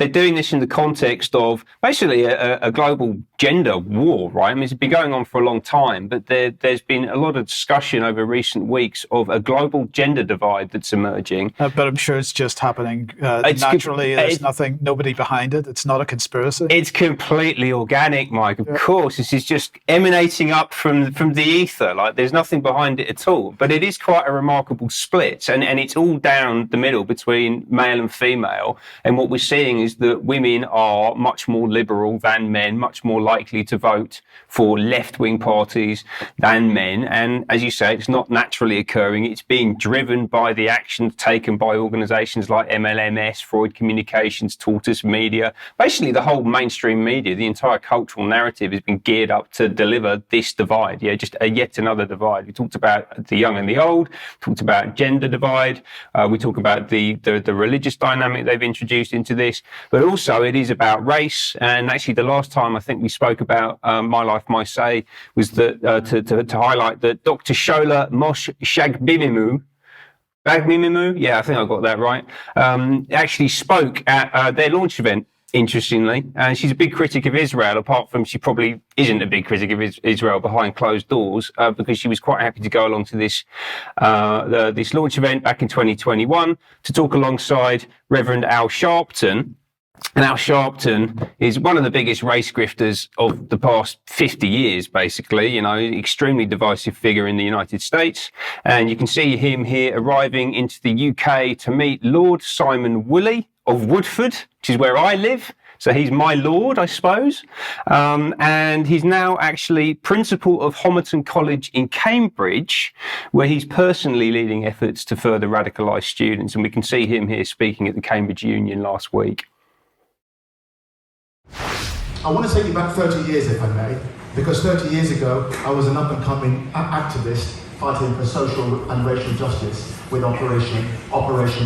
they're doing this in the context of basically a global gender war, right? I mean, it's been going on for a long time, but there's been a lot of discussion over recent weeks of a global gender divide that's emerging. But I'm sure it's just happening naturally. There's nobody behind it. It's not a conspiracy. It's completely organic, Mike. Of course, this is just emanating up from the ether. Like, there's nothing behind it at all. But it is quite a remarkable split, and it's all down the middle between male and female. And what we're seeing is that women are much more liberal than men, much more likely to vote for left-wing parties than men. And as you say, it's not naturally occurring. It's being driven by the actions taken by organisations like MLMS, Freud Communications, Tortoise Media. Basically, the whole mainstream media, the entire cultural narrative has been geared up to deliver this divide. Yeah, just yet another divide. We talked about the young and the old, talked about gender divide. We talk about the religious dynamic they've introduced into this, but also it is about race. And actually, the last time I think we spoke about My Life, My Say was that to highlight that Dr. Shola Moshe Shagbimimu, yeah, I think I got that right, actually spoke at their launch event, interestingly. And she's a big critic of Israel, apart from she probably isn't a big critic of Israel behind closed doors, because she was quite happy to go along to this this launch event back in 2021 to talk alongside Reverend Al Sharpton. And Al Sharpton is one of the biggest race grifters of the past 50 years, basically, you know, extremely divisive figure in the United States. And you can see him here arriving into the UK to meet Lord Simon Woolley of Woodford, which is where I live. So he's my lord, I suppose. And he's now actually principal of Homerton College in Cambridge, where he's personally leading efforts to further radicalise students. And we can see him here speaking at the Cambridge Union last week. I want to take you back 30 years, if I may, because 30 years ago, I was an up-and-coming activist fighting for social and racial justice with Operation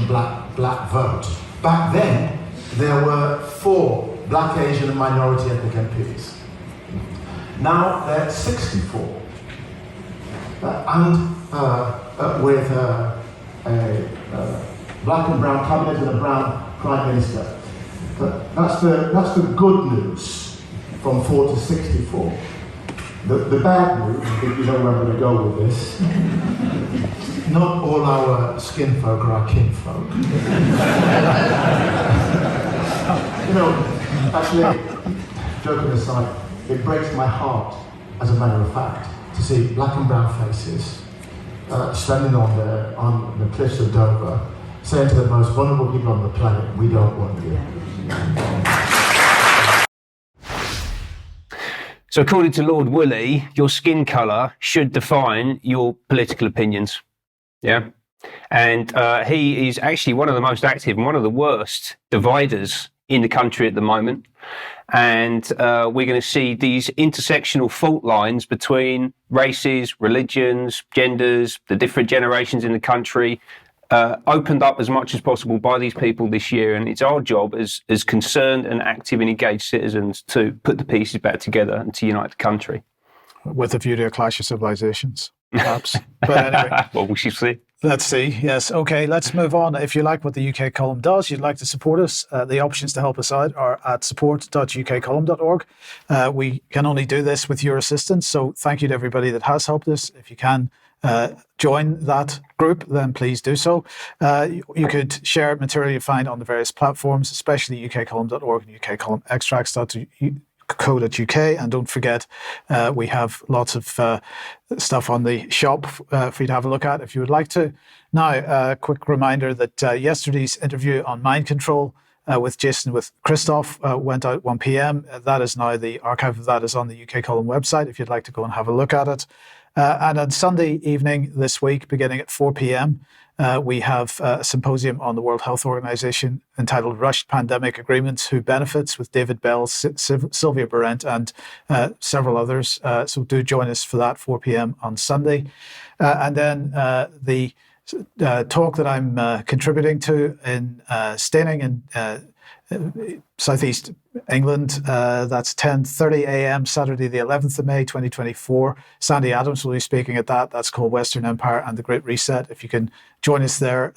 Black Vote. Back then, there were 4 Black, Asian and minority ethnic MPs. Now, there are 64. With a black and brown cabinet and a brown prime minister. But that's the good news from 4 to 64. The bad news, I think you know where I'm going to go with this. Not all our skin folk are our kinfolk. You know, actually, joking aside, it breaks my heart, as a matter of fact, to see black and brown faces standing on the cliffs of Dover, saying to the most vulnerable people on the planet, we don't want you. So according to Lord Woolley, your skin colour should define your political opinions. Yeah. And he is actually one of the most active and one of the worst dividers in the country at the moment. And we're going to see these intersectional fault lines between races, religions, genders, the different generations in the country, opened up as much as possible by these people this year. And it's our job as concerned and active and engaged citizens to put the pieces back together and to unite the country. With a view to a clash of civilizations, perhaps. But anyway. Well, we shall see. Let's see. Yes. Okay, let's move on. If you like what the UK Column does, you'd like to support us, the options to help us out are at support.ukcolumn.org. We can only do this with your assistance, so thank you to everybody that has helped us. If you can join that group, then please do so. You could share material you find on the various platforms, especially ukcolumn.org and ukcolumnextracts.co.uk. And don't forget, we have lots of stuff on the shop for you to have a look at if you would like to. Now, a quick reminder that yesterday's interview on mind control with Jason, with Christoph, went out 1 p.m. That is now, the archive of that is on the UK Column website if you'd like to go and have a look at it. And on Sunday evening this week, beginning at 4 p.m., we have a symposium on the World Health Organization entitled Rushed Pandemic Agreements, Who Benefits, with David Bell, Sylvia Berent, and several others. So do join us for that, 4 p.m. on Sunday. And then the talk that I'm contributing to in Staining in Southeast England, that's 10:30 a.m. Saturday the 11th of May 2024. Sandy Adams will be speaking at that. That's called Western Empire and the Great Reset. If you can join us there,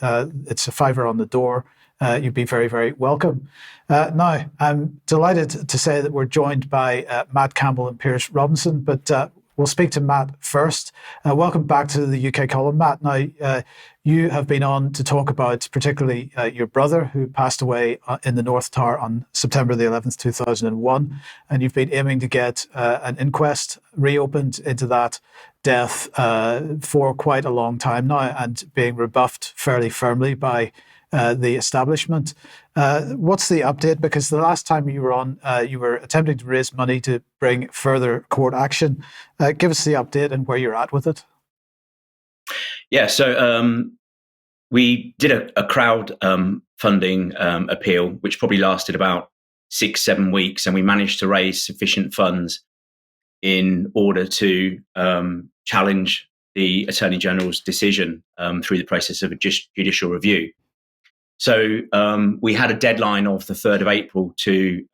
it's a £5 on the door. you'd be very, very welcome. Now, I'm delighted to say that we're joined by Matt Campbell and Piers Robinson, but we'll speak to Matt first. Welcome back to the UK column, Matt. Now, you have been on to talk about particularly your brother who passed away in the North Tower on September the 11th, 2001. And you've been aiming to get an inquest reopened into that death for quite a long time now, and being rebuffed fairly firmly by the establishment. What's the update? Because the last time you were on, you were attempting to raise money to bring further court action. Give us the update and where you're at with it. Yeah, so we did a crowd funding appeal, which probably lasted about 6-7 weeks, and we managed to raise sufficient funds in order to challenge the Attorney General's decision through the process of a judicial review. So we had a deadline of the 3rd of April to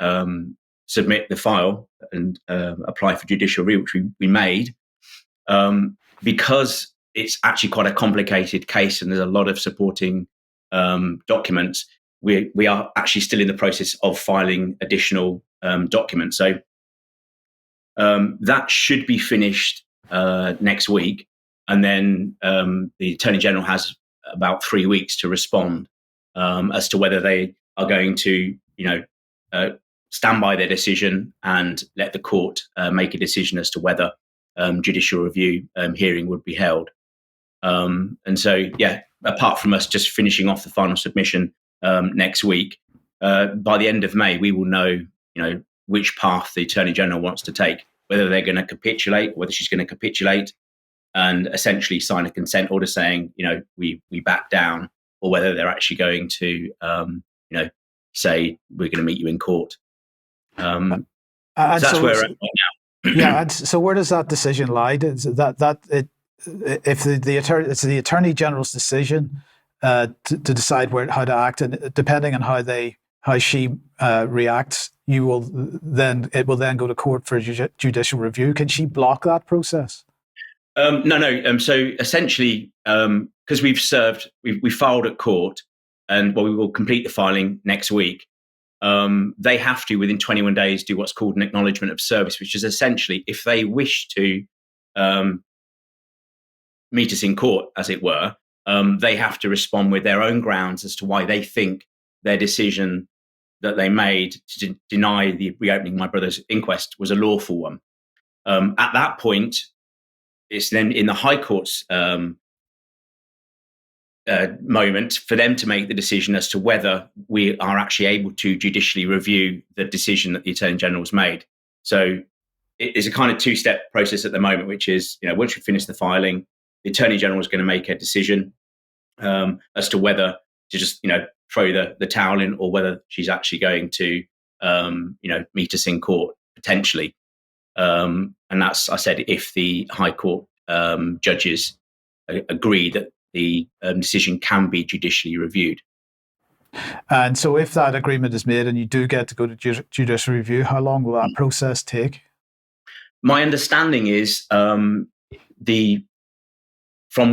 submit the file and apply for judicial review, which we made. Because it's actually quite a complicated case and there's a lot of supporting documents, we are actually still in the process of filing additional documents. So that should be finished next week. And then the Attorney General has about 3 weeks to respond as to whether they are going to, stand by their decision and let the court make a decision as to whether judicial review hearing would be held. And so, yeah, apart from us just finishing off the final submission next week, by the end of May, we will know, which path the Attorney General wants to take, whether they're going to capitulate, whether she's going to capitulate and essentially sign a consent order saying, we back down, or whether they're actually going to, say, we're going to meet you in court. So that's where we're at right now. Yeah. And so where does that decision lie? Is if it's the Attorney General's decision to decide how to act, and depending on how she reacts, it will then go to court for judicial review. Can she block that process? No. So essentially, because we filed at court, and we will complete the filing next week. They have to, within 21 days, do what's called an acknowledgement of service, which is essentially if they wish to meet us in court, as it were, they have to respond with their own grounds as to why they think their decision that they made to deny the reopening my brother's inquest was a lawful one. At that point, it's then in the High Court's moment for them to make the decision as to whether we are actually able to judicially review the decision that the Attorney General's made. So it is a kind of two-step process at the moment, which is, once we finish the filing, the Attorney General is going to make a decision as to whether to just, throw the towel in, or whether she's actually going to, meet us in court potentially. And that's, I said, if the High Court judges agree that the decision can be judicially reviewed. And so if that agreement is made and you do get to go to judicial review, how long will that process take? My understanding is from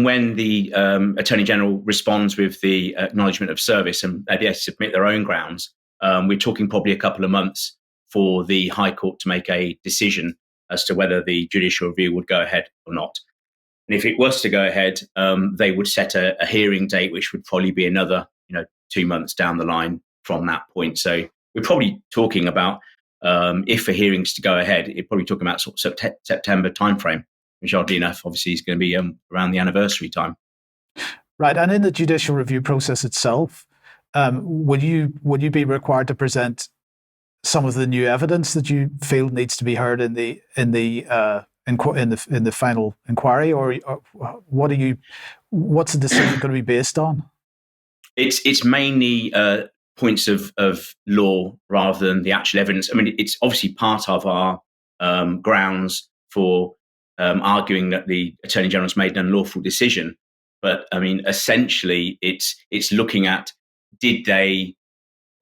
when the Attorney General responds with the acknowledgement of service and they submit their own grounds, we're talking probably a couple of months for the High Court to make a decision as to whether the judicial review would go ahead or not. And if it was to go ahead, they would set a hearing date, which would probably be another 2 months down the line from that point. So we're probably talking about, if a hearing's to go ahead, you're probably talking about sort of September timeframe, which oddly enough, obviously, is going to be around the anniversary time. Right. And in the judicial review process itself, would you be required to present some of the new evidence that you feel needs to be heard in the final inquiry, or what's the decision going to be based on? It's mainly points of law rather than the actual evidence. I mean, it's obviously part of our grounds for arguing that the Attorney General's made an unlawful decision. But I mean, essentially, it's looking at, did they,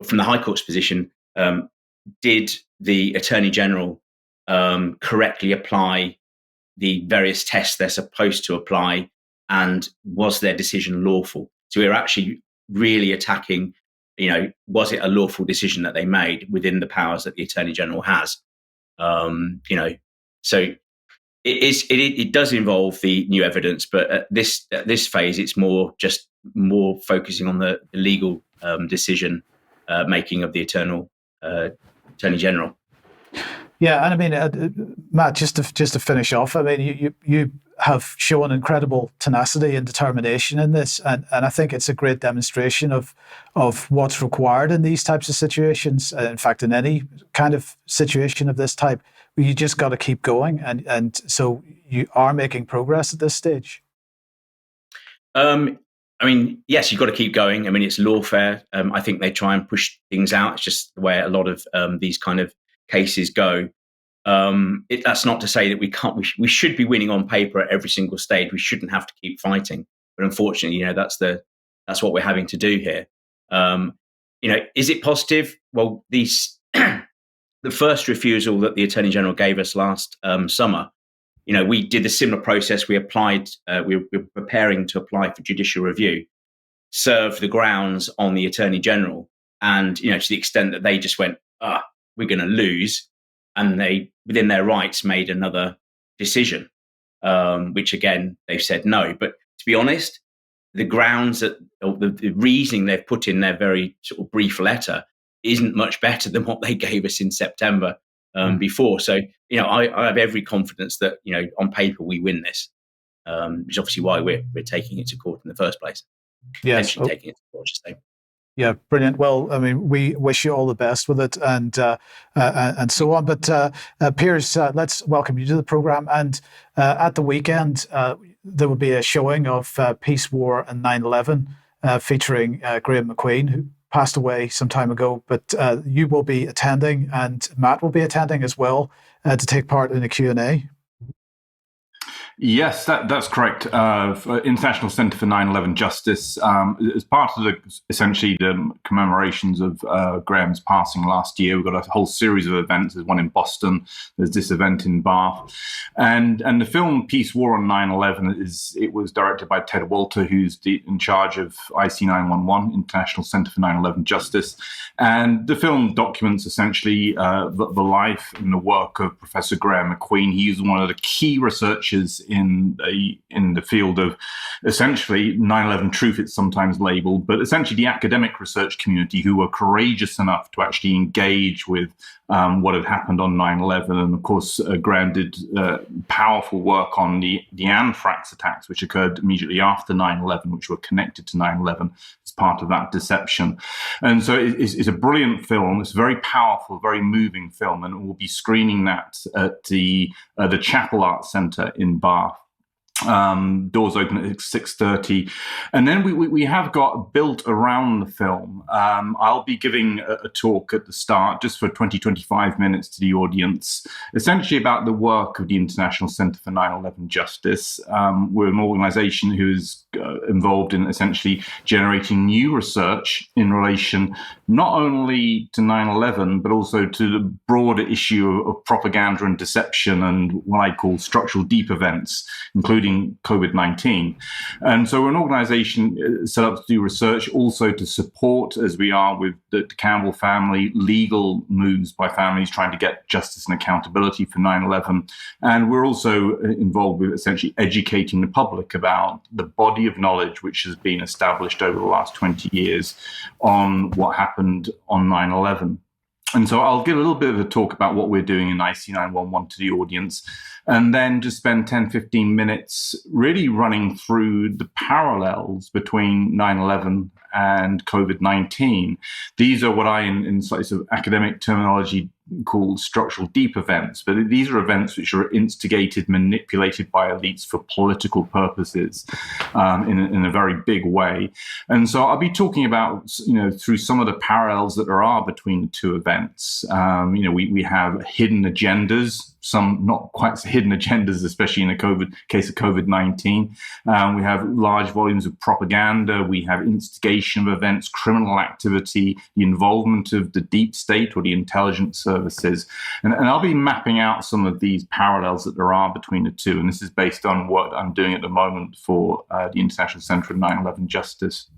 from the High Court's position, did the Attorney General correctly apply the various tests they're supposed to apply, and was their decision lawful? So we're actually really attacking, was it a lawful decision that they made within the powers that the Attorney General has? So it does involve the new evidence, but at this phase, it's more focusing on the legal decision making of the Attorney General. Yeah, and I mean, Matt, just to finish off, I mean, you have shown incredible tenacity and determination in this, and I think it's a great demonstration of what's required in these types of situations. In fact, in any kind of situation of this type, you just got to keep going, and so you are making progress at this stage. I mean, yes, you've got to keep going. I mean, it's lawfare. I think they try and push things out. It's just the way a lot of these kind of cases go. That's not to say that we can't. We should be winning on paper at every single stage. We shouldn't have to keep fighting. But unfortunately, that's what we're having to do here. Is it positive? Well, the first refusal that the Attorney General gave us last summer, we did a similar process. We applied. We were preparing to apply for judicial review, serve the grounds on the Attorney General, and to the extent that they just went, we're going to lose. And they, within their rights, made another decision, which again, they've said no. But to be honest, the grounds or the reasoning they've put in their very sort of brief letter isn't much better than what they gave us in September before. So, I have every confidence that, on paper, we win this, which is obviously why we're taking it to court in the first place. Yes. Taking it to court, just say. Yeah, brilliant. Well, I mean, we wish you all the best with it, and so on. But Piers, let's welcome you to the program. And at the weekend, there will be a showing of Peace, War, and 9/11, featuring Graham McQueen, who passed away some time ago. But you will be attending, and Matt will be attending as well to take part in a Q&A. Yes, that's correct. International Centre for 9/11 Justice, as part of essentially the commemorations of Graham's passing last year, we've got a whole series of events. There's one in Boston, there's this event in Bath, and the film Peace, War, on 9/11 it was directed by Ted Walter, who's in charge of IC 911, International Centre for 9/11 Justice, and the film documents essentially the life and the work of Professor Graham McQueen. He's one of the key researchers in the field of essentially 9/11 truth, it's sometimes labeled, but essentially the academic research community who were courageous enough to actually engage with what had happened on 9/11. And of course, Graham did powerful work on the anthrax attacks, which occurred immediately after 9/11, which were connected to 9/11 as part of that deception. And so it's a brilliant film. It's a very powerful, very moving film, and we'll be screening that at the Chapel Arts Centre in Bath. Doors open at 6:30, and then we have got built around the film. I'll be giving a talk at the start, just for 20-25 minutes to the audience, essentially about the work of the International Centre for 9/11 Justice. We're an organisation who is involved in essentially generating new research in relation not only to 9/11, but also to the broader issue of propaganda and deception and what I call structural deep events, including COVID-19. And so we're an organization set up to do research, also to support, as we are with the Campbell family, legal moves by families trying to get justice and accountability for 9/11. And we're also involved with essentially educating the public about the body of knowledge which has been established over the last 20 years on what happened on 9/11. And so I'll give a little bit of a talk about what we're doing in IC 911 to the audience, and then just spend 10-15 minutes really running through the parallels between 9/11 and COVID-19. These are what I, in sort of academic terminology, called structural deep events, but these are events which are instigated, manipulated by elites for political purposes in a very big way. And so I'll be talking about, through some of the parallels that there are between the two events. We have hidden agendas, some not quite hidden agendas, especially in the case of COVID-19. We have large volumes of propaganda. We have instigation of events, criminal activity, the involvement of the deep state or the intelligence services. And I'll be mapping out some of these parallels that there are between the two. And this is based on what I'm doing at the moment for the International Centre for 9/11 Justice.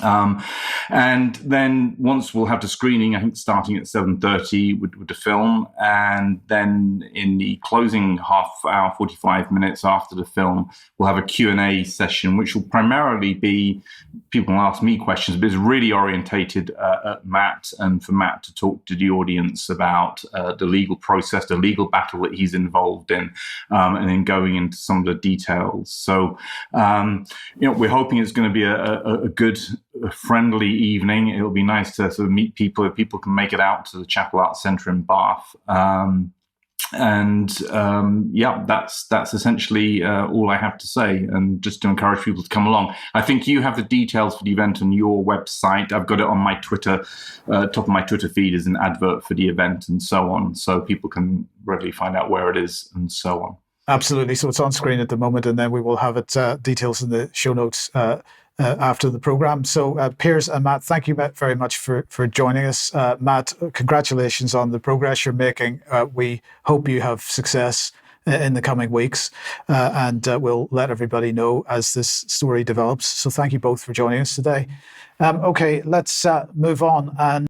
And then once we'll have the screening, I think starting at 7:30 with the film, and then in the closing half hour, 45 minutes after the film, we'll have a Q&A session, which will primarily be people will ask me questions, but it's really orientated at Matt, and for Matt to talk to the audience about the legal process, the legal battle that he's involved in, and then going into some of the details. So, we're hoping it's going to be a good, friendly evening. It'll be nice to sort of meet people if people can make it out to the Chapel Arts Centre in Bath. That's essentially all I have to say, and just to encourage people to come along. I think you have the details for the event on your website. I've got it on my Twitter, top of my Twitter feed is an advert for the event and so on, so people can readily find out where it is and so on. Absolutely. So it's on screen at the moment, and then we will have it details in the show notes after the program. So Piers and Matt, thank you very much for joining us. Matt, congratulations on the progress you're making. We hope you have success in the coming weeks, and we'll let everybody know as this story develops. So thank you both for joining us today. Okay, let's move on. And